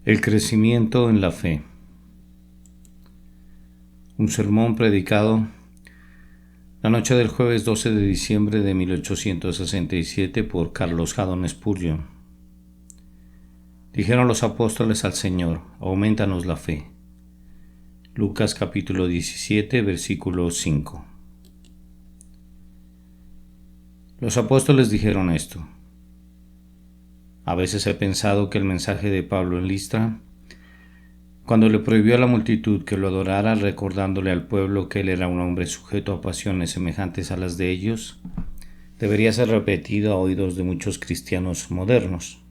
El crecimiento en la fe. Un sermón predicado la noche del jueves 12 de diciembre de 1867 por Carlos Haddon Spurgeon. Dijeron los apóstoles al Señor: aumentanos la fe. Lucas capítulo 17, versículo 5. Los apóstoles dijeron esto. A veces he pensado que el mensaje de Pablo en Listra, cuando le prohibió a la multitud que lo adorara, recordándole al pueblo que él era un hombre sujeto a pasiones semejantes a las de ellos, debería ser repetido a oídos de muchos cristianos modernos.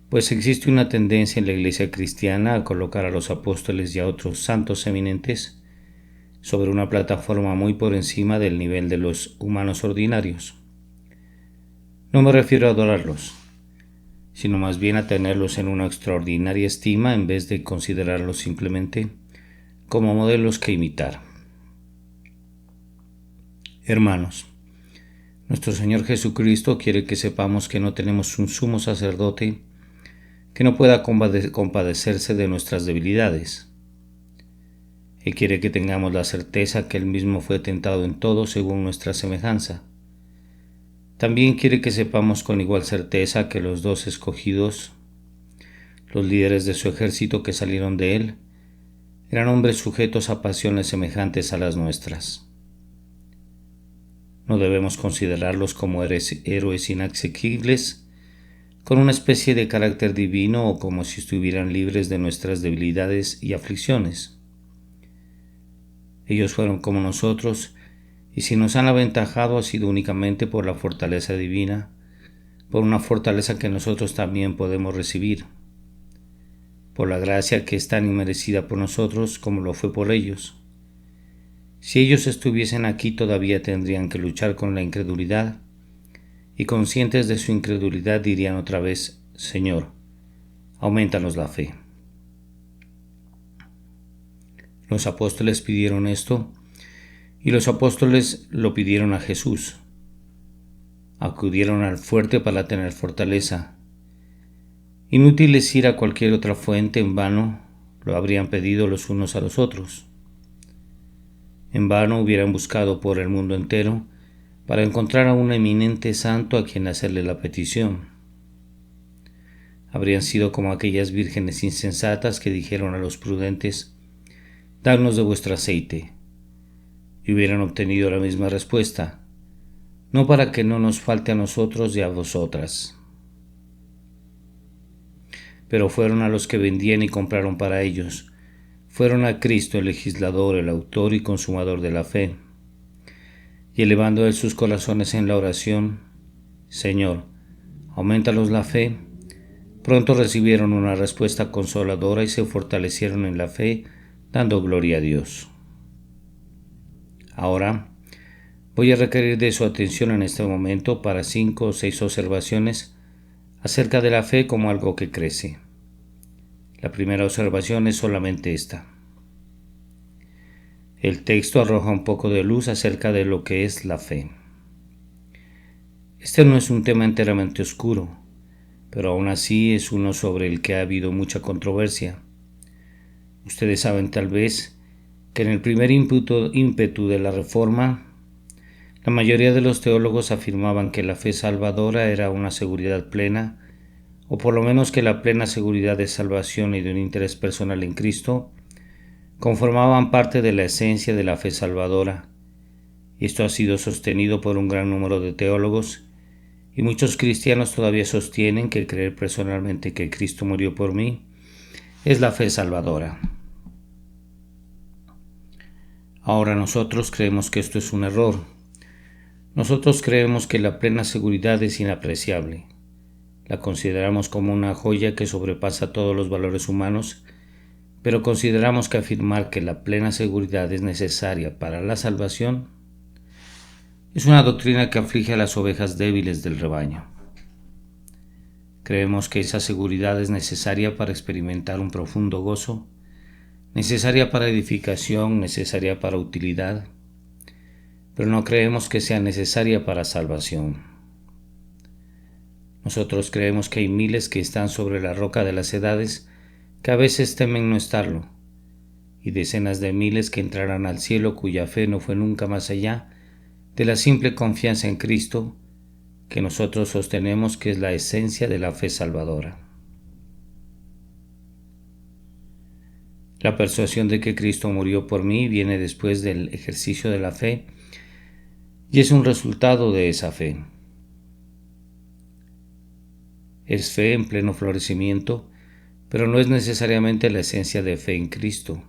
Pues existe una tendencia en la Iglesia cristiana a colocar a los apóstoles y a otros santos eminentes sobre una plataforma muy por encima del nivel de los humanos ordinarios. No me refiero a adorarlos, sino más bien a tenerlos en una extraordinaria estima en vez de considerarlos simplemente como modelos que imitar. Hermanos, nuestro Señor Jesucristo quiere que sepamos que no tenemos un sumo sacerdote que no pueda compadecerse de nuestras debilidades. Él quiere que tengamos la certeza que Él mismo fue tentado en todo según nuestra semejanza. También quiere que sepamos con igual certeza que los 12 escogidos, los líderes de su ejército que salieron de Él, eran hombres sujetos a pasiones semejantes a las nuestras. No debemos considerarlos como héroes inasequibles, con una especie de carácter divino o como si estuvieran libres de nuestras debilidades y aflicciones. Ellos fueron como nosotros, y si nos han aventajado ha sido únicamente por la fortaleza divina, por una fortaleza que nosotros también podemos recibir, por la gracia que es tan inmerecida por nosotros como lo fue por ellos. Si ellos estuviesen aquí todavía tendrían que luchar con la incredulidad, y conscientes de su incredulidad dirían otra vez: Señor, aumentanos la fe. Los apóstoles pidieron esto, y los apóstoles lo pidieron a Jesús. Acudieron al fuerte para tener fortaleza. Inútil es ir a cualquier otra fuente, en vano lo habrían pedido los unos a los otros. En vano hubieran buscado por el mundo entero para encontrar a un eminente santo a quien hacerle la petición. Habrían sido como aquellas vírgenes insensatas que dijeron a los prudentes: dadnos de vuestro aceite, y hubieran obtenido la misma respuesta: no para que no nos falte a nosotros y a vosotras. Pero fueron a los que vendían y compraron para ellos, fueron a Cristo el legislador, el autor y consumador de la fe, y elevando él sus corazones en la oración: Señor, aumentalos la fe, pronto recibieron una respuesta consoladora y se fortalecieron en la fe, dando gloria a Dios. Ahora voy a requerir de su atención en este momento para 5 o 6 observaciones acerca de la fe como algo que crece. La primera observación es solamente esta. El texto arroja un poco de luz acerca de lo que es la fe. Este no es un tema enteramente oscuro, pero aún así es uno sobre el que ha habido mucha controversia. Ustedes saben tal vez que en el primer ímpetu de la Reforma, la mayoría de los teólogos afirmaban que la fe salvadora era una seguridad plena, o por lo menos que la plena seguridad de salvación y de un interés personal en Cristo conformaban parte de la esencia de la fe salvadora, y esto ha sido sostenido por un gran número de teólogos, y muchos cristianos todavía sostienen que creer personalmente que Cristo murió por mí es la fe salvadora. Ahora nosotros creemos que esto es un error. Nosotros creemos que la plena seguridad es inapreciable. La consideramos como una joya que sobrepasa todos los valores humanos, pero consideramos que afirmar que la plena seguridad es necesaria para la salvación es una doctrina que aflige a las ovejas débiles del rebaño. Creemos que esa seguridad es necesaria para experimentar un profundo gozo, necesaria para edificación, necesaria para utilidad, pero no creemos que sea necesaria para salvación. Nosotros creemos que hay miles que están sobre la roca de las edades que a veces temen no estarlo, y decenas de miles que entrarán al cielo cuya fe no fue nunca más allá de la simple confianza en Cristo que nosotros sostenemos que es la esencia de la fe salvadora. La persuasión de que Cristo murió por mí viene después del ejercicio de la fe y es un resultado de esa fe. Es fe en pleno florecimiento, pero no es necesariamente la esencia de fe en Cristo.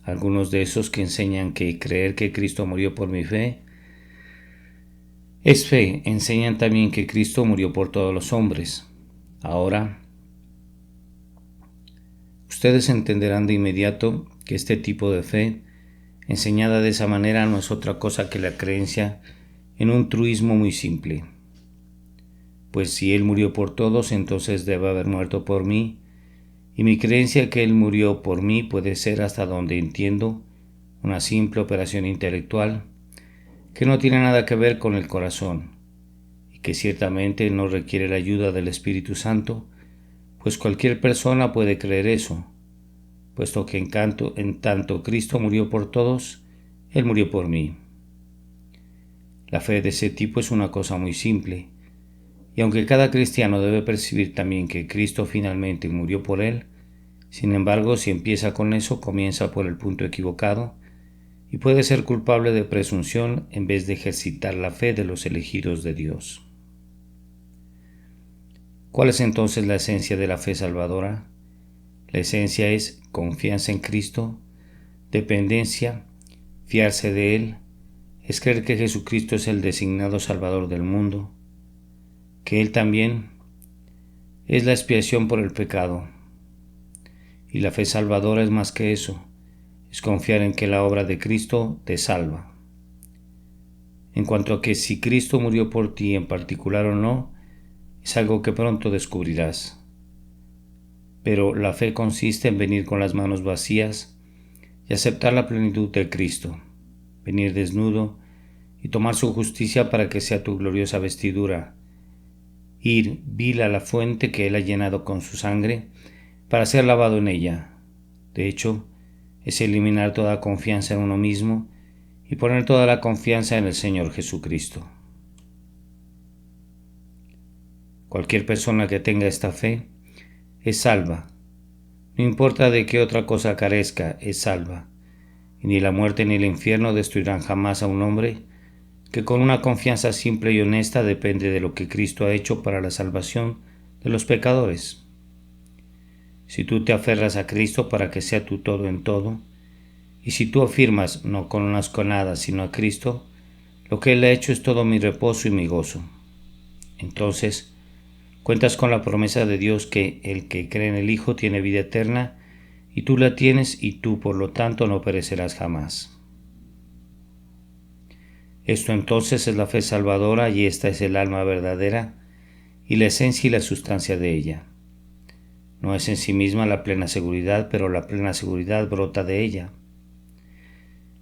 Algunos de esos que enseñan que creer que Cristo murió por mi fe es fe, enseñan también que Cristo murió por todos los hombres. Ahora, ustedes entenderán de inmediato que este tipo de fe, enseñada de esa manera, no es otra cosa que la creencia en un truismo muy simple. Pues si Él murió por todos, entonces debe haber muerto por mí, y mi creencia que Él murió por mí puede ser, hasta donde entiendo, una simple operación intelectual que no tiene nada que ver con el corazón, y que ciertamente no requiere la ayuda del Espíritu Santo, pues cualquier persona puede creer eso, puesto que en tanto Cristo murió por todos, Él murió por mí. La fe de ese tipo es una cosa muy simple, y aunque cada cristiano debe percibir también que Cristo finalmente murió por él, sin embargo, si empieza con eso, comienza por el punto equivocado y puede ser culpable de presunción en vez de ejercitar la fe de los elegidos de Dios. ¿Cuál es entonces la esencia de la fe salvadora? La esencia es confianza en Cristo, dependencia, fiarse de Él, es creer que Jesucristo es el designado Salvador del mundo, que Él también es la expiación por el pecado. Y la fe salvadora es más que eso, es confiar en que la obra de Cristo te salva. En cuanto a que si Cristo murió por ti en particular o no, es algo que pronto descubrirás. Pero la fe consiste en venir con las manos vacías y aceptar la plenitud de Cristo, venir desnudo y tomar su justicia para que sea tu gloriosa vestidura, ir vil a la fuente que Él ha llenado con su sangre para ser lavado en ella. De hecho, es eliminar toda confianza en uno mismo y poner toda la confianza en el Señor Jesucristo. Cualquier persona que tenga esta fe es salva. No importa de qué otra cosa carezca, es salva. Y ni la muerte ni el infierno destruirán jamás a un hombre que con una confianza simple y honesta depende de lo que Cristo ha hecho para la salvación de los pecadores. Si tú te aferras a Cristo para que sea tu todo en todo, y si tú afirmas, no conozco nada sino a Cristo, lo que Él ha hecho es todo mi reposo y mi gozo, entonces cuentas con la promesa de Dios que el que cree en el Hijo tiene vida eterna, y tú la tienes, y tú por lo tanto no perecerás jamás. Esto entonces es la fe salvadora, y esta es el alma verdadera y la esencia y la sustancia de ella. No es en sí misma la plena seguridad, pero la plena seguridad brota de ella.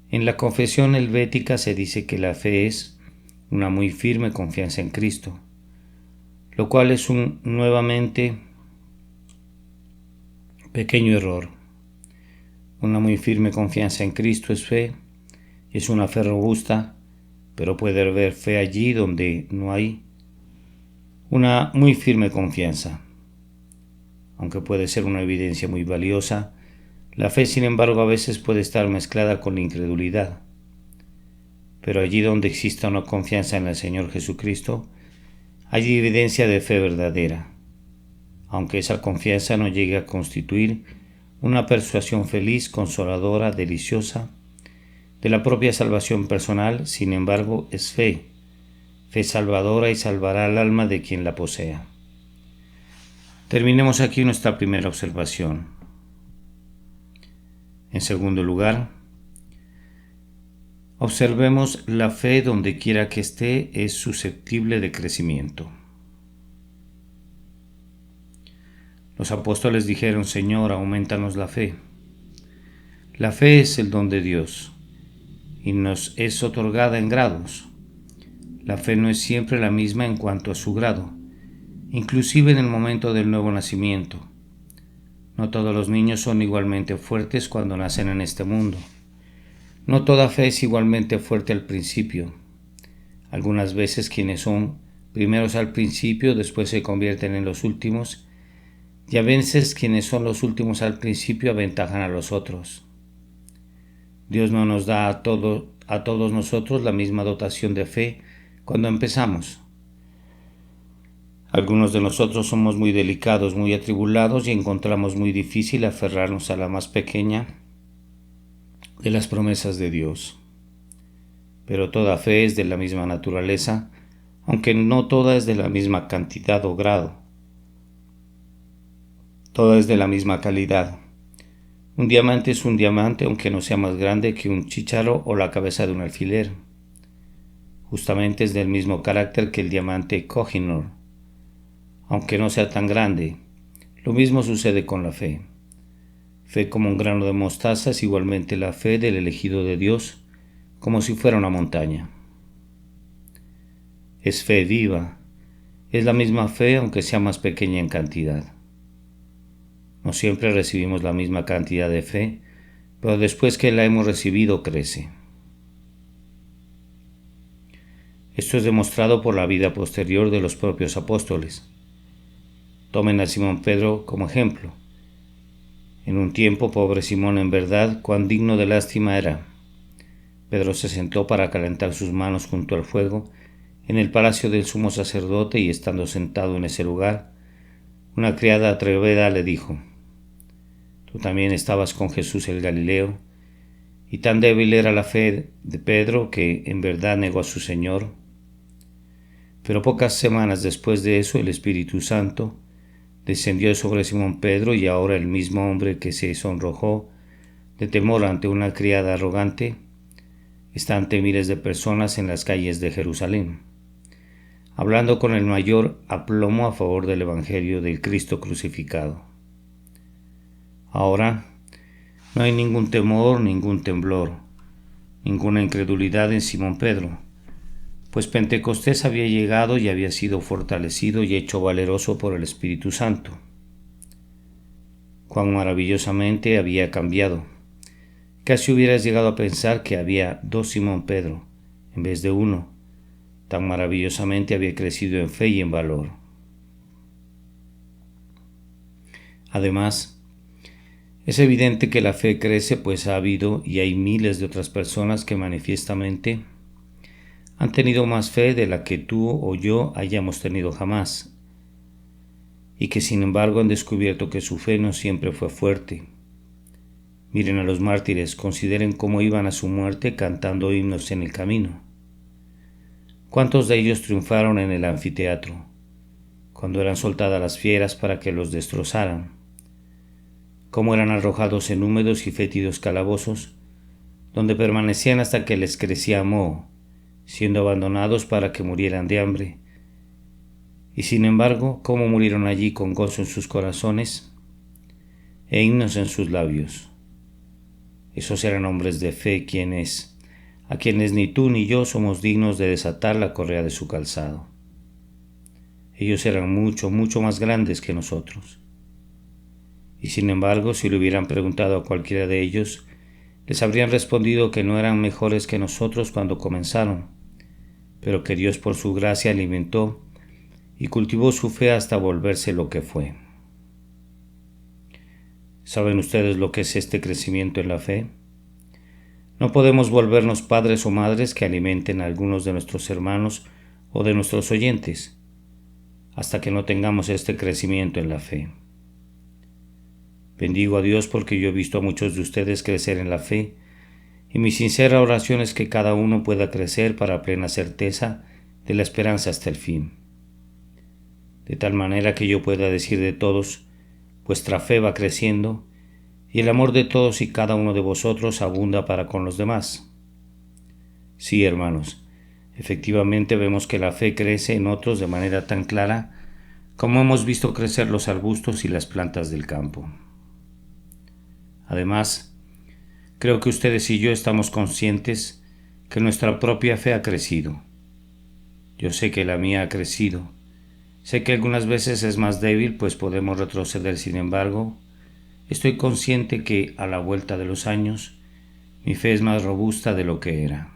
En la confesión helvética se dice que la fe es una muy firme confianza en Cristo, lo cual es un nuevamente pequeño error. Una muy firme confianza en Cristo es fe, es una fe robusta, pero puede haber fe allí donde no hay una muy firme confianza. Aunque puede ser una evidencia muy valiosa, la fe, sin embargo, a veces puede estar mezclada con la incredulidad. Pero allí donde exista una confianza en el Señor Jesucristo, hay evidencia de fe verdadera, aunque esa confianza no llegue a constituir una persuasión feliz, consoladora, deliciosa, de la propia salvación personal. Sin embargo, es fe salvadora, y salvará al alma de quien la posea. Terminemos aquí nuestra primera observación. En segundo lugar, observemos la fe donde quiera que esté es susceptible de crecimiento. Los apóstoles dijeron: Señor, aumentanos la fe. La fe es el don de Dios y nos es otorgada en grados. la fe no es siempre la misma en cuanto a su grado, inclusive en el momento del nuevo nacimiento. No todos los niños son igualmente fuertes cuando nacen en este mundo. No toda fe es igualmente fuerte al principio. Algunas veces quienes son primeros al principio después se convierten en los últimos, y a veces quienes son los últimos al principio aventajan a los otros. Dios no nos da a todos nosotros la misma dotación de fe cuando empezamos. Algunos de nosotros somos muy delicados, muy atribulados y encontramos muy difícil aferrarnos a la más pequeña de las promesas de Dios. Pero toda fe es de la misma naturaleza, aunque no toda es de la misma cantidad o grado. Toda es de la misma calidad. Un diamante es un diamante aunque no sea más grande que un chícharo o la cabeza de un alfiler. Justamente es del mismo carácter que el diamante Kohinoor, aunque no sea tan grande. Lo mismo sucede con la fe. Fe como un grano de mostaza es igualmente la fe del elegido de Dios, como si fuera una montaña. Es fe viva, es la misma fe aunque sea más pequeña en cantidad. No siempre recibimos la misma cantidad de fe, pero después que la hemos recibido crece. Esto es demostrado por la vida posterior de los propios apóstoles. Tomen a Simón Pedro como ejemplo. En un tiempo, pobre Simón, en verdad, cuán digno de lástima era. Pedro se sentó para calentar sus manos junto al fuego en el palacio del sumo sacerdote y estando sentado en ese lugar, una criada atrevida le dijo: «Tú también estabas con Jesús el Galileo». Y tan débil era la fe de Pedro que en verdad negó a su Señor. Pero pocas semanas después de eso el Espíritu Santo descendió sobre Simón Pedro y ahora el mismo hombre que se sonrojó de temor ante una criada arrogante está ante miles de personas en las calles de Jerusalén, hablando con el mayor aplomo a favor del Evangelio del Cristo crucificado. Ahora no hay ningún temor, ningún temblor, ninguna incredulidad en Simón Pedro, pues Pentecostés había llegado y había sido fortalecido y hecho valeroso por el Espíritu Santo. Cuán maravillosamente había cambiado. Casi hubieras llegado a pensar que había dos Simón Pedro en vez de uno. Tan maravillosamente había crecido en fe y en valor. Además, es evidente que la fe crece, pues ha habido y hay miles de otras personas que manifiestamente han tenido más fe de la que tú o yo hayamos tenido jamás, y que sin embargo han descubierto que su fe no siempre fue fuerte. Miren a los mártires, consideren cómo iban a su muerte cantando himnos en el camino. ¿Cuántos de ellos triunfaron en el anfiteatro, cuando eran soltadas las fieras para que los destrozaran? Cómo eran arrojados en húmedos y fétidos calabozos, donde permanecían hasta que les crecía moho, siendo abandonados para que murieran de hambre. Y sin embargo, cómo murieron allí con gozo en sus corazones e himnos en sus labios. Esos eran hombres de fe a quienes ni tú ni yo somos dignos de desatar la correa de su calzado. Ellos eran mucho, mucho más grandes que nosotros. Y sin embargo, si le hubieran preguntado a cualquiera de ellos, les habrían respondido que no eran mejores que nosotros cuando comenzaron, pero que Dios por su gracia alimentó y cultivó su fe hasta volverse lo que fue. ¿Saben ustedes lo que es este crecimiento en la fe? No podemos volvernos padres o madres que alimenten a algunos de nuestros hermanos o de nuestros oyentes, hasta que no tengamos este crecimiento en la fe. Bendigo a Dios porque yo he visto a muchos de ustedes crecer en la fe, y mi sincera oración es que cada uno pueda crecer para plena certeza de la esperanza hasta el fin. De tal manera que yo pueda decir de todos: vuestra fe va creciendo, y el amor de todos y cada uno de vosotros abunda para con los demás. Sí, hermanos, efectivamente vemos que la fe crece en otros de manera tan clara como hemos visto crecer los arbustos y las plantas del campo. Además, creo que ustedes y yo estamos conscientes que nuestra propia fe ha crecido. Yo sé que la mía ha crecido. Sé que algunas veces es más débil, pues podemos retroceder. Sin embargo, estoy consciente que a la vuelta de los años, mi fe es más robusta de lo que era.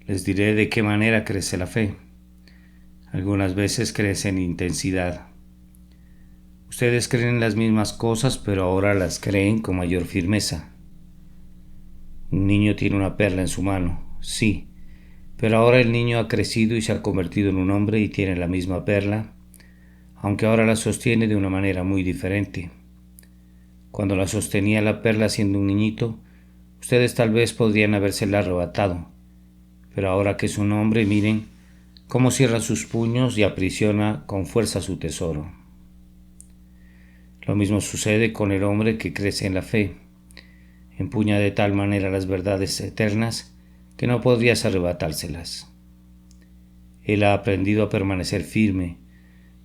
Les diré de qué manera crece la fe. Algunas veces crece en intensidad. Ustedes creen las mismas cosas, pero ahora las creen con mayor firmeza. Un niño tiene una perla en su mano, sí, pero ahora el niño ha crecido y se ha convertido en un hombre y tiene la misma perla, aunque ahora la sostiene de una manera muy diferente. Cuando la sostenía la perla siendo un niñito, ustedes tal vez podrían habérsela arrebatado, pero ahora que es un hombre, miren cómo cierra sus puños y aprisiona con fuerza su tesoro. Lo mismo sucede con el hombre que crece en la fe. Empuña de tal manera las verdades eternas que no podrías arrebatárselas. Él ha aprendido a permanecer firme,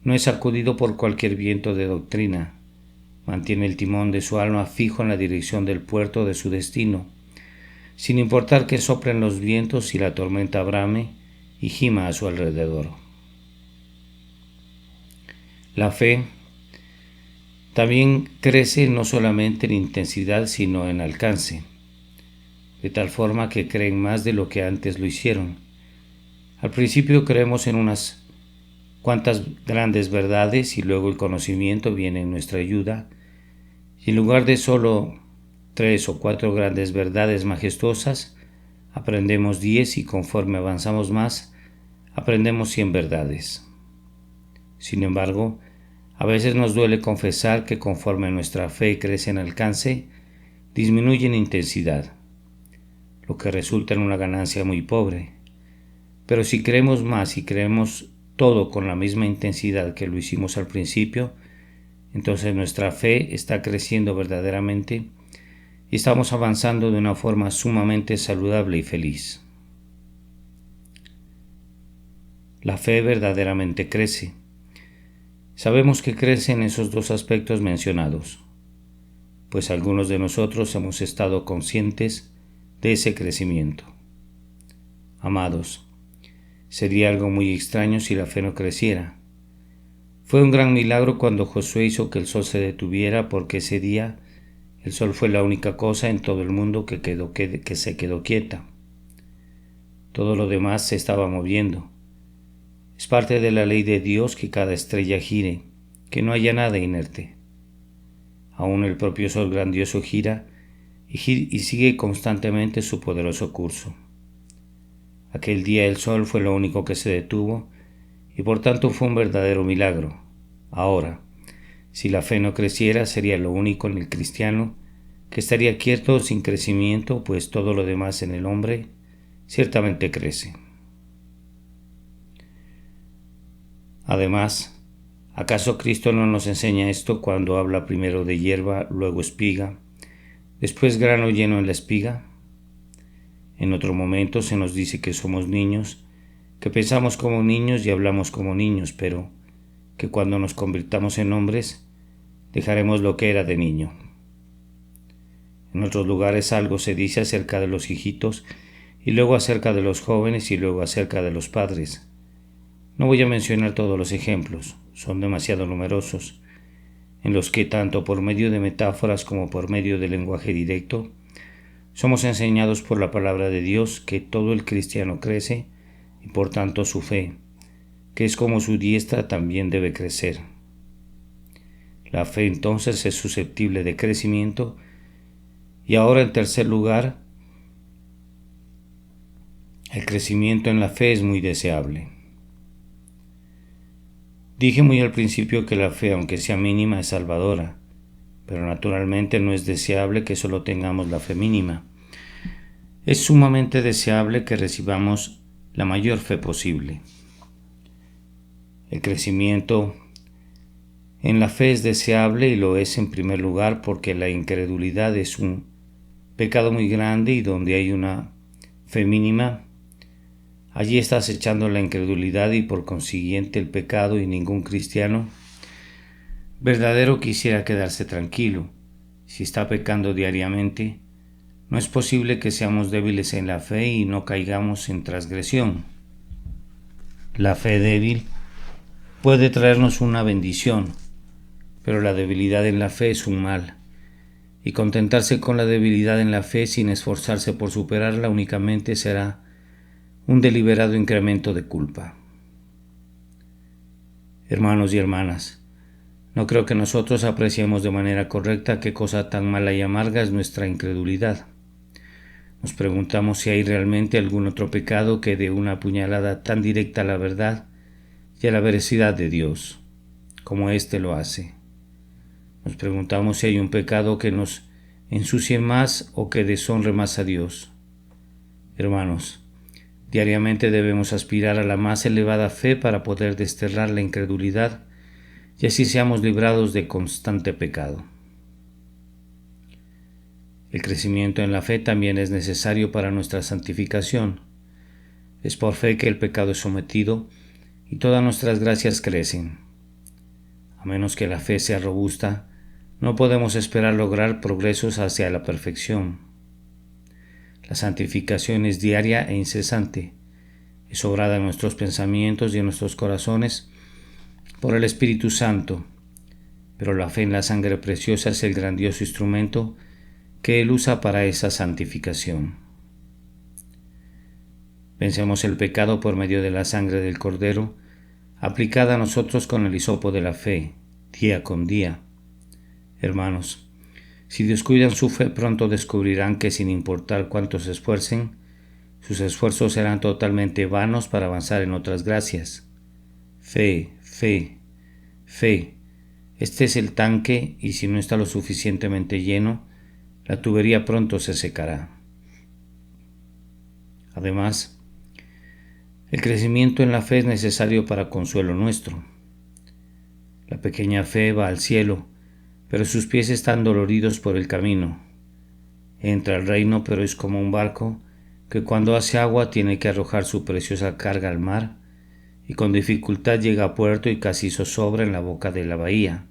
no es sacudido por cualquier viento de doctrina, mantiene el timón de su alma fijo en la dirección del puerto de su destino, sin importar que soplen los vientos y la tormenta brame y gima a su alrededor. La fe también crece no solamente en intensidad sino en alcance, de tal forma que creen más de lo que antes lo hicieron. Al principio creemos en unas cuantas grandes verdades y luego el conocimiento viene en nuestra ayuda, y en lugar de solo 3 o 4 grandes verdades majestuosas, aprendemos 10 y conforme avanzamos más, aprendemos 100 verdades. Sin embargo, a veces nos duele confesar que conforme nuestra fe crece en alcance, disminuye en intensidad, lo que resulta en una ganancia muy pobre. Pero si creemos más y creemos todo con la misma intensidad que lo hicimos al principio, entonces nuestra fe está creciendo verdaderamente y estamos avanzando de una forma sumamente saludable y feliz. La fe verdaderamente crece. Sabemos que crece en esos dos aspectos mencionados, pues algunos de nosotros hemos estado conscientes de ese crecimiento. Amados, sería algo muy extraño si la fe no creciera. Fue un gran milagro cuando Josué hizo que el sol se detuviera, porque ese día el sol fue la única cosa en todo el mundo que se quedó quieta. Todo lo demás se estaba moviendo. Es parte de la ley de Dios que cada estrella gire, que no haya nada inerte. Aún el propio sol grandioso gira y sigue constantemente su poderoso curso. Aquel día el sol fue lo único que se detuvo y por tanto fue un verdadero milagro. Ahora, si la fe no creciera, sería lo único en el cristiano que estaría quieto sin crecimiento, pues todo lo demás en el hombre ciertamente crece. Además, ¿acaso Cristo no nos enseña esto cuando habla primero de hierba, luego espiga, después grano lleno en la espiga? En otro momento se nos dice que somos niños, que pensamos como niños y hablamos como niños, pero que cuando nos convirtamos en hombres, dejaremos lo que era de niño. En otros lugares algo se dice acerca de los hijitos, y luego acerca de los jóvenes y luego acerca de los padres. No voy a mencionar todos los ejemplos, son demasiado numerosos, en los que tanto por medio de metáforas como por medio del lenguaje directo, somos enseñados por la palabra de Dios que todo el cristiano crece y por tanto su fe, que es como su diestra, también debe crecer. La fe entonces es susceptible de crecimiento y ahora en tercer lugar, el crecimiento en la fe es muy deseable. Dije muy al principio que la fe, aunque sea mínima, es salvadora, pero naturalmente no es deseable que solo tengamos la fe mínima. Es sumamente deseable que recibamos la mayor fe posible. El crecimiento en la fe es deseable y lo es en primer lugar porque la incredulidad es un pecado muy grande y donde hay una fe mínima, allí está acechando la incredulidad y por consiguiente el pecado, y ningún cristiano verdadero quisiera quedarse tranquilo. Si está pecando diariamente, No es posible que seamos débiles en la fe y no caigamos en transgresión. La fe débil puede traernos una bendición, pero la debilidad en la fe es un mal, y contentarse con la debilidad en la fe sin esforzarse por superarla únicamente será un deliberado incremento de culpa. Hermanos y hermanas, no creo que nosotros apreciemos de manera correcta qué cosa tan mala y amarga es nuestra incredulidad. Nos preguntamos si hay realmente algún otro pecado que dé una puñalada tan directa a la verdad y a la veracidad de Dios, como éste lo hace. Nos preguntamos si hay un pecado que nos ensucie más o que deshonre más a Dios. Hermanos, diariamente debemos aspirar a la más elevada fe para poder desterrar la incredulidad y así seamos librados de constante pecado. El crecimiento en la fe también es necesario para nuestra santificación. Es por fe que el pecado es sometido y todas nuestras gracias crecen. A menos que la fe sea robusta, no podemos esperar lograr progresos hacia la perfección. La santificación es diaria e incesante. Es obrada en nuestros pensamientos y en nuestros corazones por el Espíritu Santo, pero la fe en la sangre preciosa es el grandioso instrumento que Él usa para esa santificación. Vencemos el pecado por medio de la sangre del Cordero, aplicada a nosotros con el hisopo de la fe, día con día. Hermanos, si descuidan su fe, pronto descubrirán que sin importar cuánto se esfuercen, sus esfuerzos serán totalmente vanos para avanzar en otras gracias. Fe, fe, fe. Este es el tanque y si no está lo suficientemente lleno, la tubería pronto se secará. Además, el crecimiento en la fe es necesario para consuelo nuestro. La pequeña fe va al cielo, pero sus pies están doloridos por el camino. Entra al reino, pero es como un barco que cuando hace agua tiene que arrojar su preciosa carga al mar y con dificultad llega a puerto y casi zozobra en la boca de la bahía.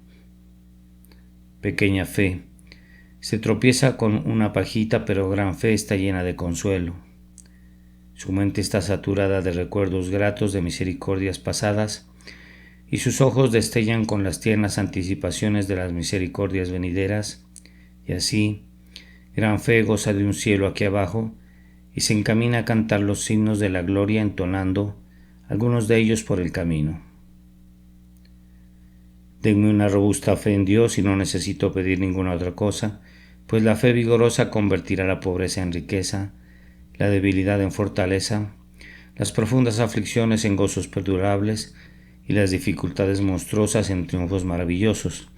Pequeña fe, se tropieza con una pajita, pero gran fe está llena de consuelo. Su mente está saturada de recuerdos gratos de misericordias pasadas y sus ojos destellan con las tiernas anticipaciones de las misericordias venideras, y así, gran fe goza de un cielo aquí abajo y se encamina a cantar los signos de la gloria entonando algunos de ellos por el camino. Denme una robusta fe en Dios y no necesito pedir ninguna otra cosa, pues la fe vigorosa convertirá la pobreza en riqueza, la debilidad en fortaleza, las profundas aflicciones en gozos perdurables y las dificultades monstruosas en triunfos maravillosos.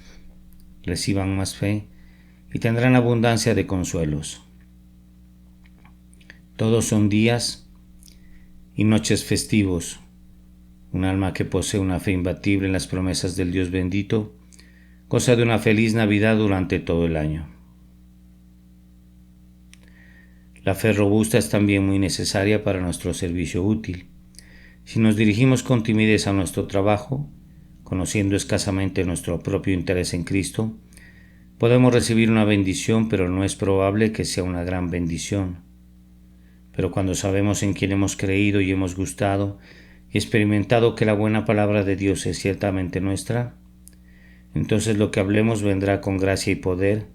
Reciban más fe y tendrán abundancia de consuelos. Todos son días y noches festivos. Un alma que posee una fe imbatible en las promesas del Dios bendito goza de una feliz Navidad durante todo el año. La fe robusta es también muy necesaria para nuestro servicio útil. Si nos dirigimos con timidez a nuestro trabajo, conociendo escasamente nuestro propio interés en Cristo, podemos recibir una bendición, pero no es probable que sea una gran bendición. Pero cuando sabemos en quién hemos creído y hemos gustado y experimentado que la buena palabra de Dios es ciertamente nuestra, entonces lo que hablemos vendrá con gracia y poder,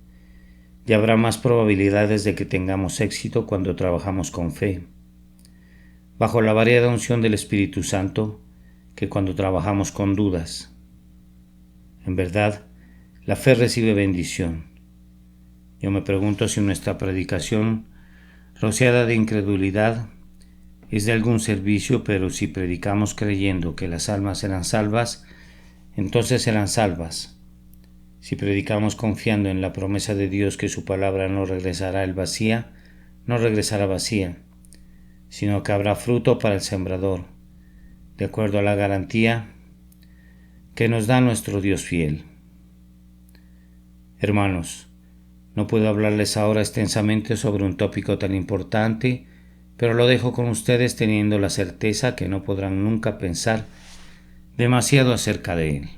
y habrá más probabilidades de que tengamos éxito cuando trabajamos con fe, bajo la variada unción del Espíritu Santo, que cuando trabajamos con dudas. En verdad, la fe recibe bendición. Yo me pregunto si nuestra predicación, rociada de incredulidad, es de algún servicio, pero si predicamos creyendo que las almas serán salvas, entonces serán salvas. Si predicamos confiando en la promesa de Dios que su palabra no regresará vacía, no regresará vacía, sino que habrá fruto para el sembrador, de acuerdo a la garantía que nos da nuestro Dios fiel. Hermanos, no puedo hablarles ahora extensamente sobre un tópico tan importante, pero lo dejo con ustedes teniendo la certeza que no podrán nunca pensar demasiado acerca de él.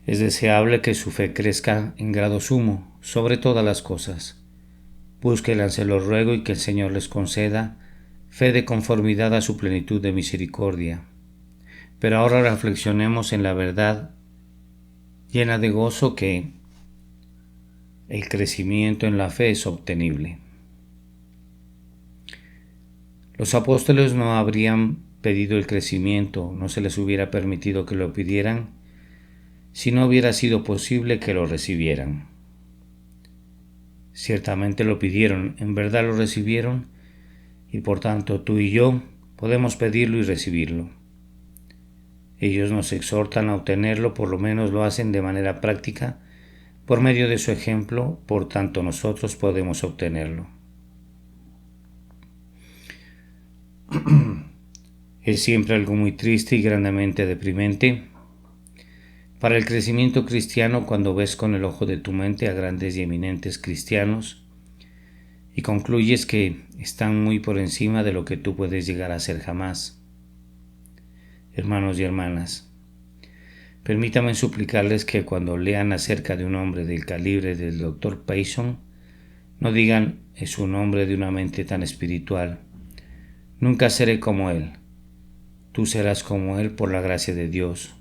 Es deseable que su fe crezca en grado sumo, sobre todas las cosas. Búsquenla, se lo ruego, y que el Señor les conceda fe de conformidad a su plenitud de misericordia. Pero ahora reflexionemos en la verdad llena de gozo, que el crecimiento en la fe es obtenible. Los apóstoles no habrían pedido el crecimiento, no se les hubiera permitido que lo pidieran, si no hubiera sido posible que lo recibieran. Ciertamente lo pidieron, en verdad lo recibieron, y por tanto tú y yo podemos pedirlo y recibirlo. Ellos nos exhortan a obtenerlo, por lo menos lo hacen de manera práctica, por medio de su ejemplo, por tanto nosotros podemos obtenerlo. Es siempre algo muy triste y grandemente deprimente para el crecimiento cristiano cuando ves con el ojo de tu mente a grandes y eminentes cristianos y concluyes que están muy por encima de lo que tú puedes llegar a ser jamás. Hermanos y hermanas, permítanme suplicarles que cuando lean acerca de un hombre del calibre del Dr. Payson, no digan: es un hombre de una mente tan espiritual. Nunca seré como él. Tú serás como él por la gracia de Dios.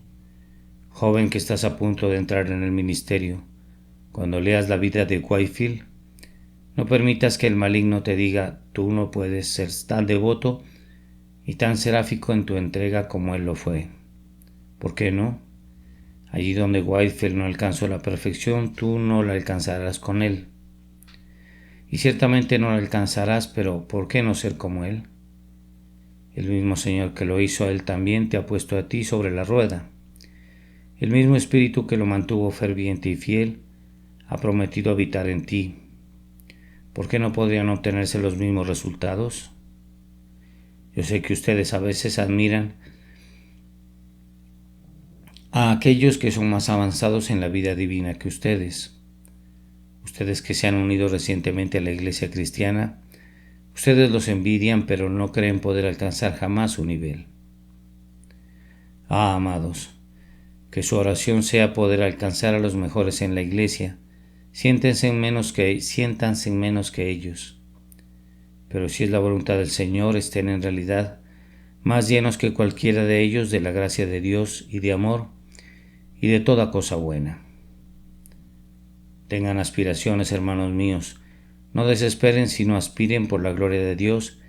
Joven que estás a punto de entrar en el ministerio, cuando leas la vida de Whitefield, no permitas que el maligno te diga: tú no puedes ser tan devoto y tan seráfico en tu entrega como él lo fue. ¿Por qué no? Allí donde Whitefield no alcanzó la perfección, tú no la alcanzarás con él. Y ciertamente no la alcanzarás, pero ¿por qué no ser como él? El mismo Señor que lo hizo a él también te ha puesto a ti sobre la rueda. El mismo Espíritu que lo mantuvo ferviente y fiel ha prometido habitar en ti. ¿Por qué no podrían obtenerse los mismos resultados? Yo sé que ustedes a veces admiran a aquellos que son más avanzados en la vida divina que ustedes. Ustedes que se han unido recientemente a la iglesia cristiana, ustedes los envidian, pero no creen poder alcanzar jamás su nivel. Ah, amados, que su oración sea poder alcanzar a los mejores en la iglesia. Siéntanse en menos que ellos. Pero si es la voluntad del Señor, estén en realidad más llenos que cualquiera de ellos de la gracia de Dios y de amor y de toda cosa buena. Tengan aspiraciones, hermanos míos. No desesperen, sino aspiren por la gloria de Dios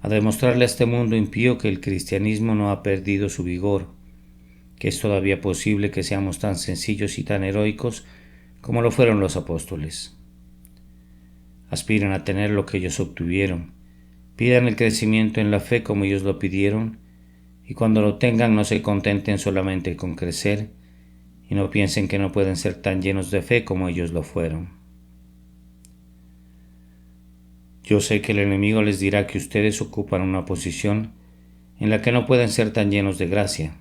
a demostrarle a este mundo impío que el cristianismo no ha perdido su vigor, que es todavía posible que seamos tan sencillos y tan heroicos como lo fueron los apóstoles. Aspiren a tener lo que ellos obtuvieron, pidan el crecimiento en la fe como ellos lo pidieron, y cuando lo tengan no se contenten solamente con crecer, y no piensen que no pueden ser tan llenos de fe como ellos lo fueron. Yo sé que el enemigo les dirá que ustedes ocupan una posición en la que no pueden ser tan llenos de gracia.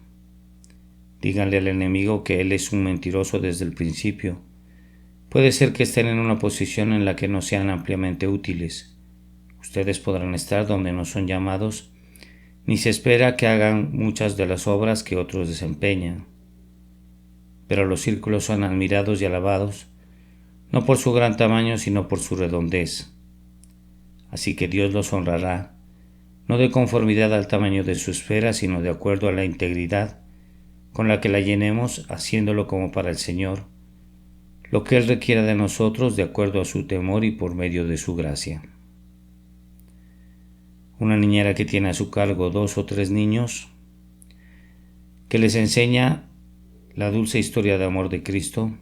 Díganle al enemigo que él es un mentiroso desde el principio. Puede ser que estén en una posición en la que no sean ampliamente útiles. Ustedes podrán estar donde no son llamados, ni se espera que hagan muchas de las obras que otros desempeñan. Pero los círculos son admirados y alabados, no por su gran tamaño, sino por su redondez. Así que Dios los honrará, no de conformidad al tamaño de su esfera, sino de acuerdo a la integridad con la que la llenemos, haciéndolo como para el Señor, lo que Él requiera de nosotros de acuerdo a su temor y por medio de su gracia. Una niñera que tiene a su cargo 2 o 3 niños, que les enseña la dulce historia de amor de Cristo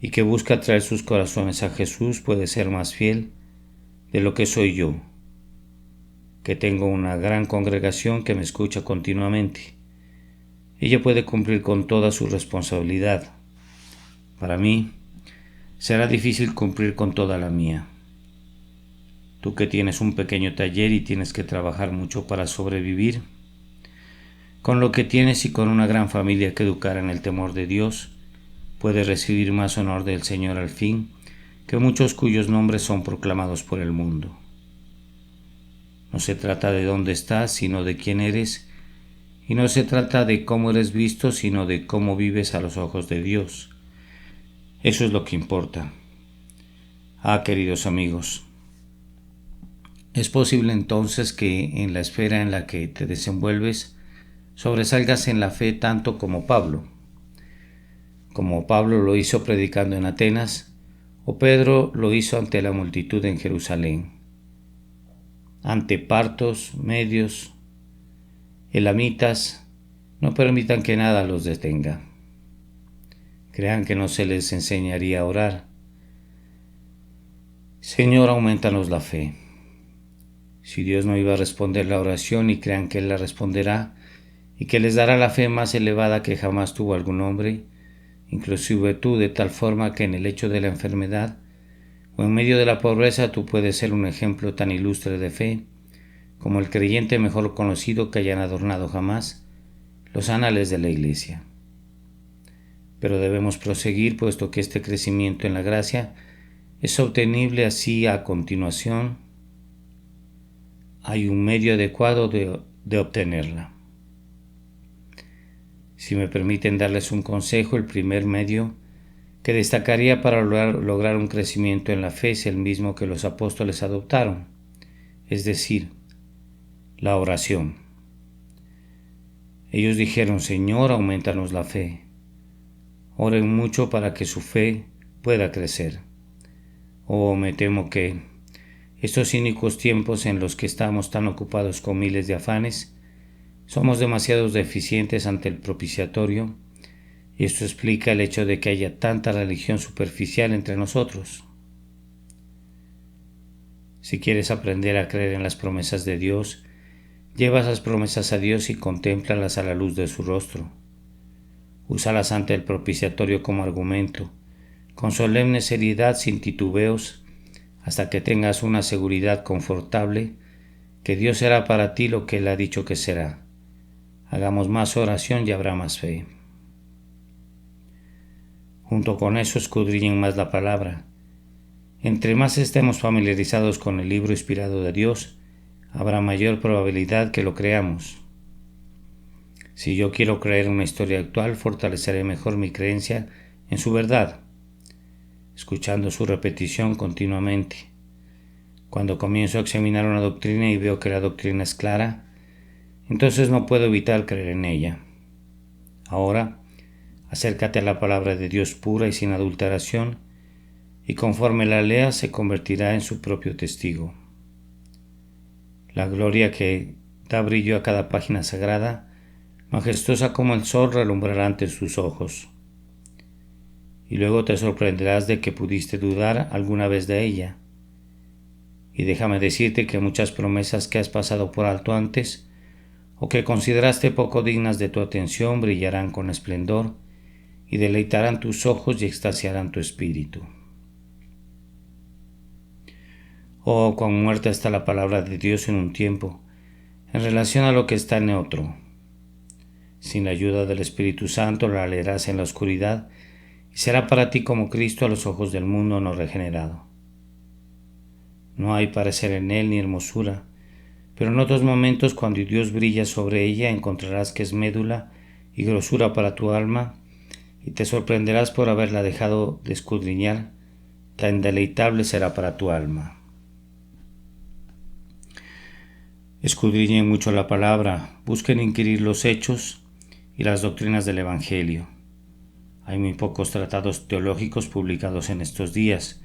y que busca traer sus corazones a Jesús, puede ser más fiel de lo que soy yo, que tengo una gran congregación que me escucha continuamente. Ella puede cumplir con toda su responsabilidad. Para mí, será difícil cumplir con toda la mía. Tú que tienes un pequeño taller y tienes que trabajar mucho para sobrevivir, con lo que tienes y con una gran familia que educar en el temor de Dios, puedes recibir más honor del Señor al fin que muchos cuyos nombres son proclamados por el mundo. No se trata de dónde estás, sino de quién eres, y no se trata de cómo eres visto, sino de cómo vives a los ojos de Dios. Eso es lo que importa. Queridos amigos, es posible entonces que en la esfera en la que te desenvuelves sobresalgas en la fe tanto como Pablo lo hizo predicando en Atenas, o Pedro lo hizo ante la multitud en Jerusalén, ante partos, medios, elamitas. No permitan que nada los detenga. Crean que no se les enseñaría a orar. Señor, aumentanos la fe. Si Dios no iba a responder la oración, y crean que Él la responderá y que les dará la fe más elevada que jamás tuvo algún hombre, inclusive tú, de tal forma que en el hecho de la enfermedad o en medio de la pobreza tú puedes ser un ejemplo tan ilustre de fe como el creyente mejor conocido que hayan adornado jamás los anales de la Iglesia. Pero debemos proseguir, puesto que este crecimiento en la gracia es obtenible así. A continuación hay un medio adecuado de obtenerla. Si me permiten darles un consejo, el primer medio que destacaría para lograr un crecimiento en la fe es el mismo que los apóstoles adoptaron, es decir, la oración. Ellos dijeron: Señor, aumentanos la fe. Oren mucho para que su fe pueda crecer. Me temo que estos cínicos tiempos en los que estamos tan ocupados con miles de afanes, somos demasiado deficientes ante el propiciatorio, y esto explica el hecho de que haya tanta religión superficial entre nosotros. Si quieres aprender a creer en las promesas de Dios, lleva esas promesas a Dios y contémplalas a la luz de su rostro. Úsalas ante el propiciatorio como argumento, con solemne seriedad, sin titubeos, hasta que tengas una seguridad confortable que Dios será para ti lo que Él ha dicho que será. Hagamos más oración y habrá más fe. Junto con eso, escudriñen más la palabra. Entre más estemos familiarizados con el libro inspirado de Dios, habrá mayor probabilidad que lo creamos. Si yo quiero creer una historia actual, fortaleceré mejor mi creencia en su verdad, escuchando su repetición continuamente. Cuando comienzo a examinar una doctrina y veo que la doctrina es clara, entonces no puedo evitar creer en ella. Ahora, acércate a la palabra de Dios pura y sin adulteración, y conforme la leas se convertirá en su propio testigo. La gloria que da brillo a cada página sagrada, majestuosa como el sol, relumbrará ante sus ojos. Y luego te sorprenderás de que pudiste dudar alguna vez de ella. Y déjame decirte que muchas promesas que has pasado por alto antes, o que consideraste poco dignas de tu atención, brillarán con esplendor y deleitarán tus ojos y extasiarán tu espíritu. Cuán muerta está la palabra de Dios en un tiempo, en relación a lo que está en otro. Sin la ayuda del Espíritu Santo la leerás en la oscuridad y será para ti como Cristo a los ojos del mundo no regenerado. No hay parecer en él ni hermosura, pero en otros momentos, cuando Dios brilla sobre ella, encontrarás que es médula y grosura para tu alma, y te sorprenderás por haberla dejado de escudriñar. Tan deleitable será para tu alma. Escudriñen mucho la palabra, busquen inquirir los hechos y las doctrinas del Evangelio. Hay muy pocos tratados teológicos publicados en estos días.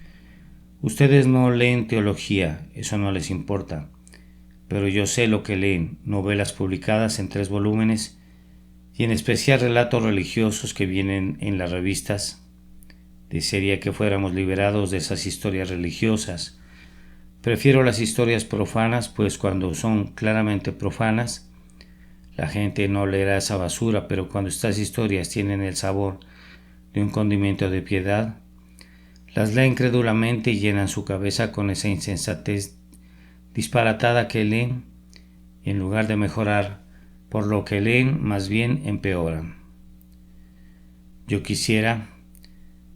Ustedes no leen teología, eso no les importa, pero yo sé lo que leen: novelas publicadas en 3 volúmenes y en especial relatos religiosos que vienen en las revistas. Desearía que fuéramos liberados de esas historias religiosas. Prefiero las historias profanas, pues cuando son claramente profanas, la gente no leerá esa basura, pero cuando estas historias tienen el sabor de un condimento de piedad, las leen crédulamente y llenan su cabeza con esa insensatez disparatada que leen, y en lugar de mejorar por lo que leen, más bien empeoran. Yo quisiera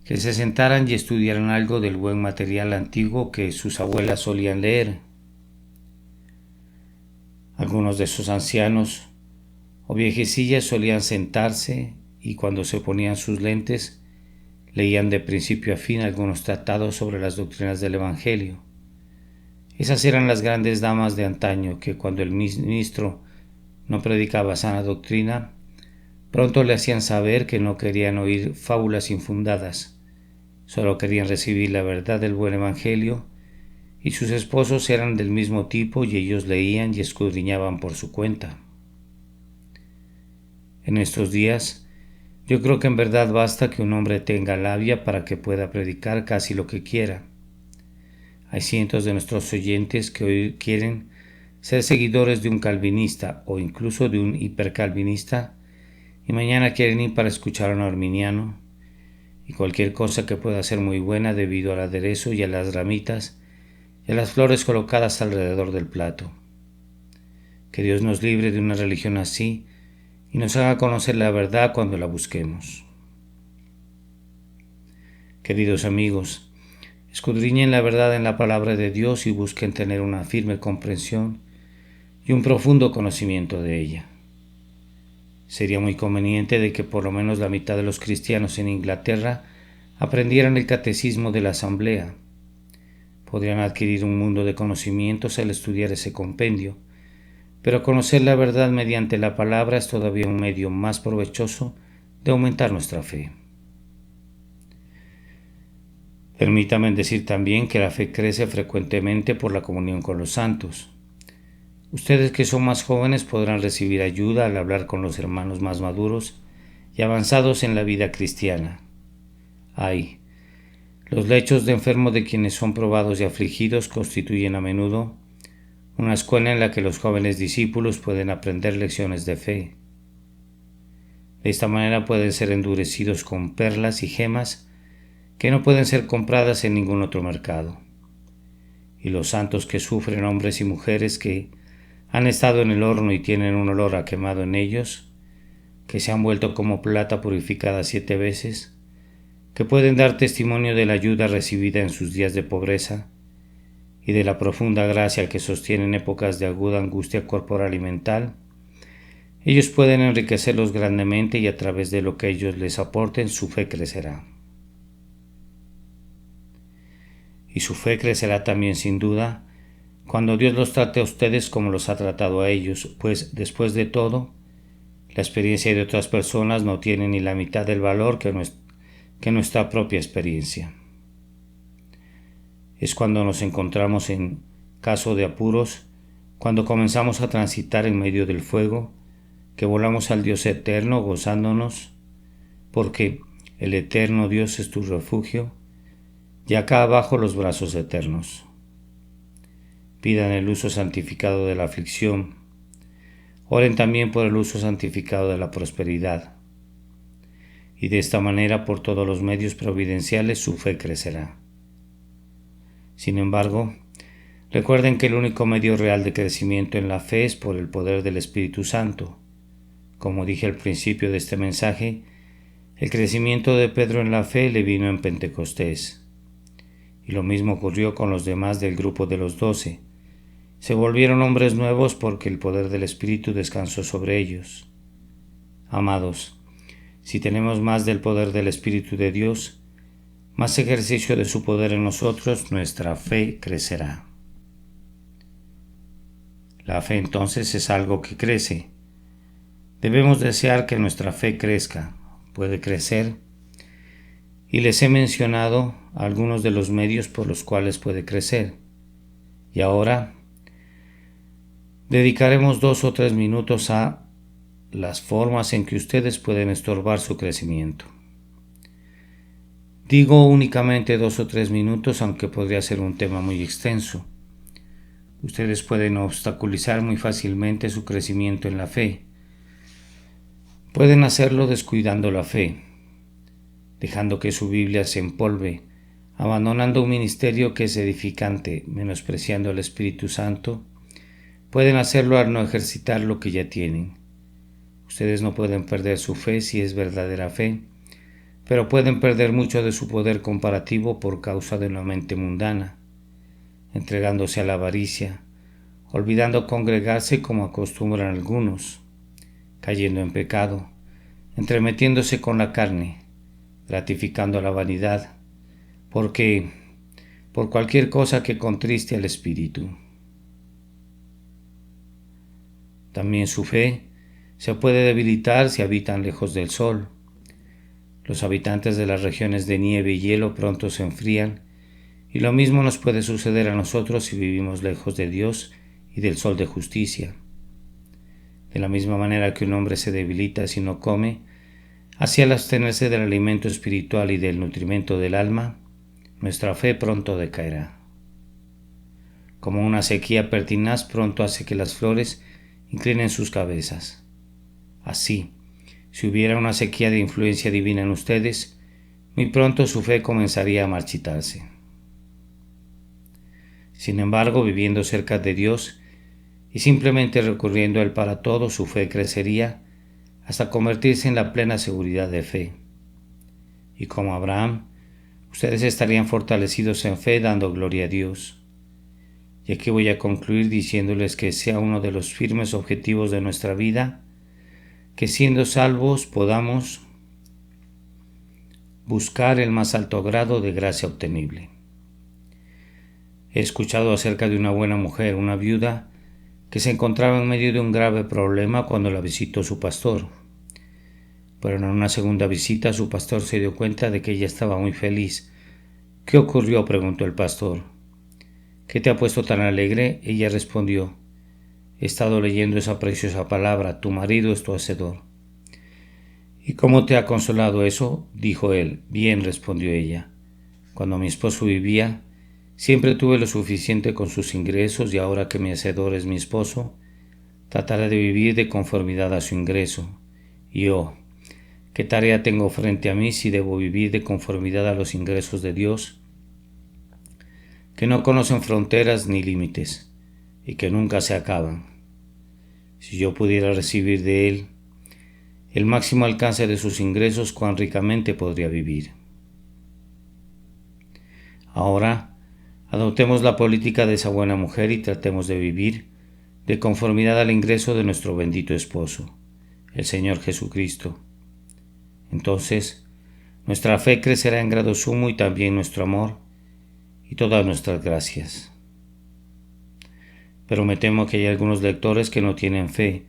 que se sentaran y estudiaran algo del buen material antiguo que sus abuelas solían leer. Algunos de sus ancianos o viejecillas solían sentarse y, cuando se ponían sus lentes, Leían de principio a fin algunos tratados sobre las doctrinas del Evangelio. Esas eran las grandes damas de antaño que, cuando el ministro no predicaba sana doctrina, pronto le hacían saber que no querían oír fábulas infundadas, solo querían recibir la verdad del buen Evangelio, y sus esposos eran del mismo tipo y ellos leían y escudriñaban por su cuenta. En estos días, yo creo que en verdad basta que un hombre tenga labia para que pueda predicar casi lo que quiera. Hay cientos de nuestros oyentes que hoy quieren ser seguidores de un calvinista o incluso de un hipercalvinista, y mañana quieren ir para escuchar a un arminiano, y cualquier cosa que pueda ser muy buena debido al aderezo y a las ramitas y a las flores colocadas alrededor del plato. Que Dios nos libre de una religión así y nos haga conocer la verdad cuando la busquemos. Queridos amigos, escudriñen la verdad en la palabra de Dios y busquen tener una firme comprensión y un profundo conocimiento de ella. Sería muy conveniente de que por lo menos la mitad de los cristianos en Inglaterra aprendieran el catecismo de la Asamblea. Podrían adquirir un mundo de conocimientos al estudiar ese compendio, pero conocer la verdad mediante la palabra es todavía un medio más provechoso de aumentar nuestra fe. Permítanme decir también que la fe crece frecuentemente por la comunión con los santos. Ustedes que son más jóvenes podrán recibir ayuda al hablar con los hermanos más maduros y avanzados en la vida cristiana. Los lechos de enfermos de quienes son probados y afligidos constituyen a menudo una escuela en la que los jóvenes discípulos pueden aprender lecciones de fe. De esta manera pueden ser endurecidos con perlas y gemas que no pueden ser compradas en ningún otro mercado. Y los santos que sufren, hombres y mujeres que han estado en el horno y tienen un olor a quemado en ellos, que se han vuelto como plata purificada 7 veces, que pueden dar testimonio de la ayuda recibida en sus días de pobreza y de la profunda gracia que sostiene en épocas de aguda angustia corporal y mental, ellos pueden enriquecerlos grandemente y a través de lo que ellos les aporten su fe crecerá. Y su fe crecerá también sin duda cuando Dios los trate a ustedes como los ha tratado a ellos, pues después de todo, la experiencia de otras personas no tiene ni la mitad del valor que nuestra propia experiencia. Es cuando nos encontramos en caso de apuros, cuando comenzamos a transitar en medio del fuego, que volamos al Dios eterno gozándonos, porque el eterno Dios es tu refugio, y acá abajo los brazos eternos. Pidan el uso santificado de la aflicción. Oren también por el uso santificado de la prosperidad. Y de esta manera, por todos los medios providenciales, su fe crecerá. Sin embargo, recuerden que el único medio real de crecimiento en la fe es por el poder del Espíritu Santo. Como dije al principio de este mensaje, el crecimiento de Pedro en la fe le vino en Pentecostés. Y lo mismo ocurrió con los demás del grupo de los 12. Se volvieron hombres nuevos porque el poder del Espíritu descansó sobre ellos. Amados, si tenemos más del poder del Espíritu de Dios, más ejercicio de su poder en nosotros, nuestra fe crecerá. La fe entonces es algo que crece. Debemos desear que nuestra fe crezca, puede crecer, y les he mencionado algunos de los medios por los cuales puede crecer. Y ahora dedicaremos 2 o 3 minutos a las formas en que ustedes pueden estorbar su crecimiento. Digo únicamente 2 o 3 minutos, aunque podría ser un tema muy extenso. Ustedes pueden obstaculizar muy fácilmente su crecimiento en la fe. Pueden hacerlo descuidando la fe, dejando que su Biblia se empolve, abandonando un ministerio que es edificante, menospreciando al Espíritu Santo. Pueden hacerlo al no ejercitar lo que ya tienen. Ustedes no pueden perder su fe si es verdadera fe, pero pueden perder mucho de su poder comparativo por causa de una mente mundana, entregándose a la avaricia, olvidando congregarse como acostumbran algunos, cayendo en pecado, entremetiéndose con la carne, gratificando la vanidad, porque por cualquier cosa que contriste al espíritu. También su fe se puede debilitar si habitan lejos del sol. Los habitantes de las regiones de nieve y hielo pronto se enfrían, y lo mismo nos puede suceder a nosotros si vivimos lejos de Dios y del sol de justicia. De la misma manera que un hombre se debilita si no come, así al abstenerse del alimento espiritual y del nutrimento del alma, nuestra fe pronto decaerá. Como una sequía pertinaz pronto hace que las flores inclinen sus cabezas. Así, si hubiera una sequía de influencia divina en ustedes, muy pronto su fe comenzaría a marchitarse. Sin embargo, viviendo cerca de Dios y simplemente recurriendo a Él para todo, su fe crecería hasta convertirse en la plena seguridad de fe. Y como Abraham, ustedes estarían fortalecidos en fe dando gloria a Dios. Y aquí voy a concluir diciéndoles que sea uno de los firmes objetivos de nuestra vida, que siendo salvos podamos buscar el más alto grado de gracia obtenible. He escuchado acerca de una buena mujer, una viuda, que se encontraba en medio de un grave problema cuando la visitó su pastor. Pero en una segunda visita su pastor se dio cuenta de que ella estaba muy feliz. ¿Qué ocurrió?, preguntó el pastor. ¿Qué te ha puesto tan alegre? Ella respondió: he estado leyendo esa preciosa palabra, tu marido es tu hacedor. ¿Y cómo te ha consolado eso?, dijo él. Bien, respondió ella. Cuando mi esposo vivía, siempre tuve lo suficiente con sus ingresos, y ahora que mi hacedor es mi esposo, trataré de vivir de conformidad a su ingreso. Y oh, ¿qué tarea tengo frente a mí si debo vivir de conformidad a los ingresos de Dios, que no conocen fronteras ni límites y que nunca se acaban? Si yo pudiera recibir de Él el máximo alcance de sus ingresos, cuán ricamente podría vivir. Ahora, adoptemos la política de esa buena mujer y tratemos de vivir de conformidad al ingreso de nuestro bendito esposo, el Señor Jesucristo. Entonces, nuestra fe crecerá en grado sumo y también nuestro amor y todas nuestras gracias. Pero me temo que hay algunos lectores que no tienen fe,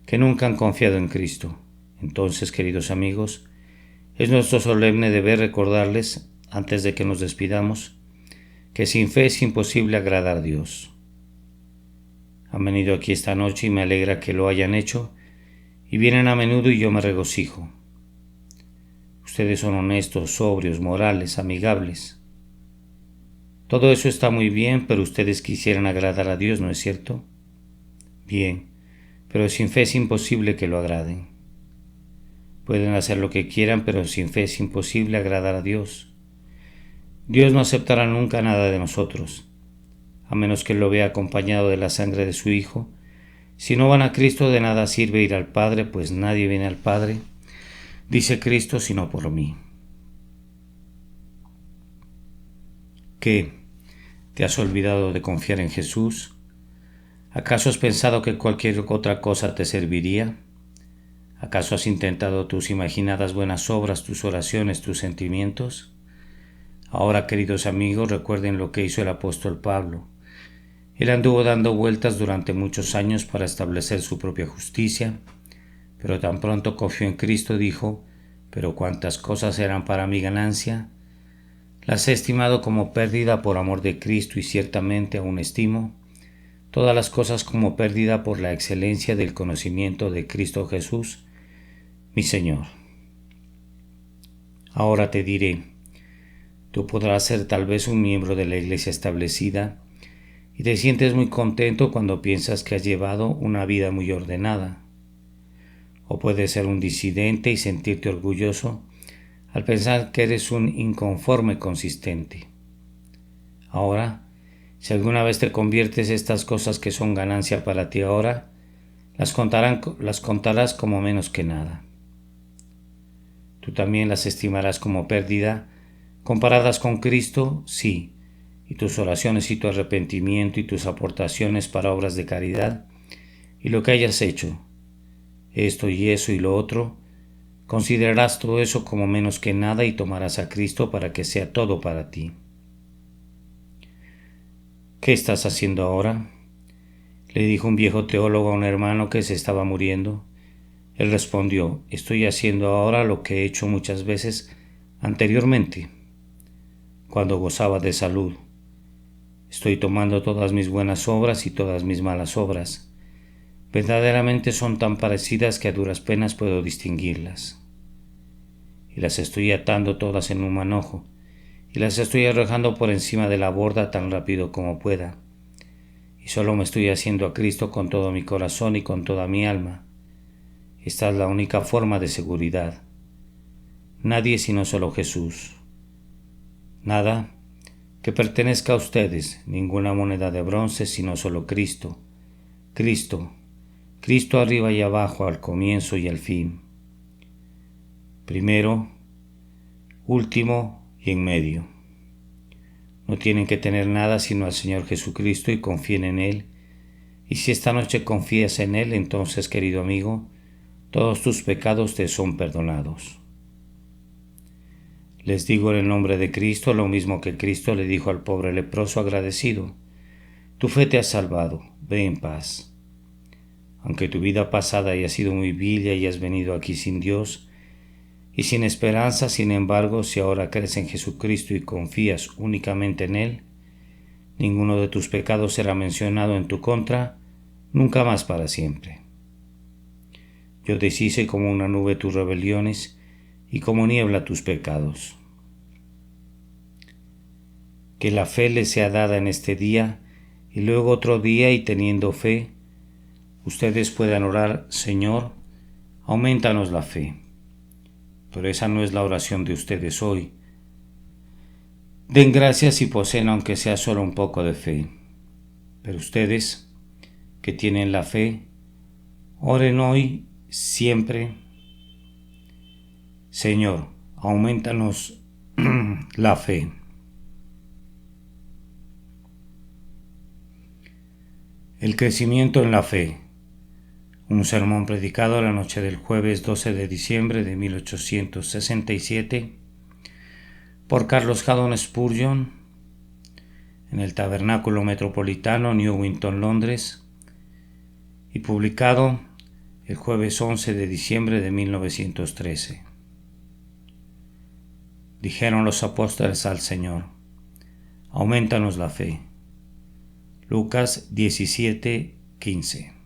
que nunca han confiado en Cristo. Entonces, queridos amigos, es nuestro solemne deber recordarles, antes de que nos despidamos, que sin fe es imposible agradar a Dios. Han venido aquí esta noche y me alegra que lo hayan hecho, y vienen a menudo y yo me regocijo. Ustedes son honestos, sobrios, morales, amigables. Todo eso está muy bien, pero ustedes quisieran agradar a Dios, ¿no es cierto? Bien, pero sin fe es imposible que lo agraden. Pueden hacer lo que quieran, pero sin fe es imposible agradar a Dios. Dios no aceptará nunca nada de nosotros, a menos que lo vea acompañado de la sangre de su Hijo. Si no van a Cristo, de nada sirve ir al Padre, pues nadie viene al Padre, dice Cristo, sino por mí. ¿Qué? ¿Te has olvidado de confiar en Jesús? ¿Acaso has pensado que cualquier otra cosa te serviría? ¿Acaso has intentado tus imaginadas buenas obras, tus oraciones, tus sentimientos? Ahora, queridos amigos, recuerden lo que hizo el apóstol Pablo. Él anduvo dando vueltas durante muchos años para establecer su propia justicia, pero tan pronto confió en Cristo dijo: pero cuantas cosas eran para mi ganancia, las he estimado como pérdida por amor de Cristo, y ciertamente aún estimo todas las cosas como pérdida por la excelencia del conocimiento de Cristo Jesús, mi Señor. Ahora te diré, tú podrás ser tal vez un miembro de la iglesia establecida y te sientes muy contento cuando piensas que has llevado una vida muy ordenada. O puedes ser un disidente y sentirte orgulloso al pensar que eres un inconforme consistente. Ahora, si alguna vez te conviertes estas cosas que son ganancia para ti ahora, las contarás como menos que nada. Tú también las estimarás como pérdida, comparadas con Cristo, sí, y tus oraciones y tu arrepentimiento y tus aportaciones para obras de caridad, y lo que hayas hecho, esto y eso y lo otro, Considerarás todo eso como menos que nada y tomarás a Cristo para que sea todo para ti. ¿Qué estás haciendo ahora?, le dijo un viejo teólogo a un hermano que se estaba muriendo. Él respondió: estoy haciendo ahora lo que he hecho muchas veces anteriormente, cuando gozaba de salud. Estoy tomando todas mis buenas obras y todas mis malas obras. Verdaderamente son tan parecidas que a duras penas puedo distinguirlas. Y las estoy atando todas en un manojo, y las estoy arrojando por encima de la borda tan rápido como pueda. Y solo me estoy haciendo a Cristo con todo mi corazón y con toda mi alma. Esta es la única forma de seguridad. Nadie sino solo Jesús. Nada que pertenezca a ustedes, ninguna moneda de bronce sino solo Cristo. Cristo, Cristo arriba y abajo, al comienzo y al fin. Primero, último y en medio. No tienen que tener nada sino al Señor Jesucristo y confíen en Él. Y si esta noche confías en Él, entonces, querido amigo, todos tus pecados te son perdonados. Les digo en el nombre de Cristo lo mismo que Cristo le dijo al pobre leproso agradecido: tu fe te ha salvado, ve en paz. Aunque tu vida pasada haya sido muy vil y hayas venido aquí sin Dios y sin esperanza, sin embargo, si ahora crees en Jesucristo y confías únicamente en Él, ninguno de tus pecados será mencionado en tu contra, nunca más para siempre. Yo deshice como una nube tus rebeliones y como niebla tus pecados. Que la fe les sea dada en este día y luego otro día, y teniendo fe, ustedes puedan orar: Señor, aumentanos la fe. Pero esa no es la oración de ustedes hoy. Den gracias si poseen aunque sea solo un poco de fe. Pero ustedes, que tienen la fe, oren hoy siempre: Señor, aumentanos la fe. El crecimiento en la fe. Un sermón predicado la noche del jueves 12 de diciembre de 1867 por Carlos Haddon Spurgeon en el Tabernáculo Metropolitano, Newington, Londres, y publicado el jueves 11 de diciembre de 1913. Dijeron los apóstoles al Señor: aumentanos la fe. Lucas 17:15.